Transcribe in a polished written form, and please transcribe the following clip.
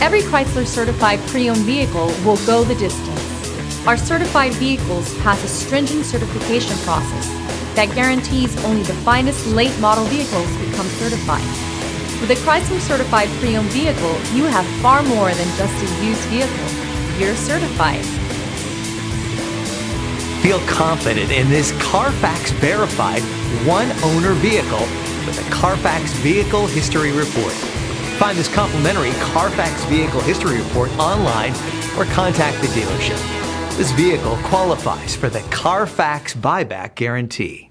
Every Chrysler certified pre-owned vehicle will go the distance. Our certified vehicles pass a stringent certification process that guarantees only the finest late model vehicles become certified. With a Chrysler certified pre-owned vehicle, you have far more than just a used vehicle. You're certified. Feel confident in this Carfax verified one-owner vehicle with a Carfax Vehicle History Report. Find this complimentary Carfax Vehicle History Report online or contact the dealership. This vehicle qualifies for the Carfax Buyback Guarantee.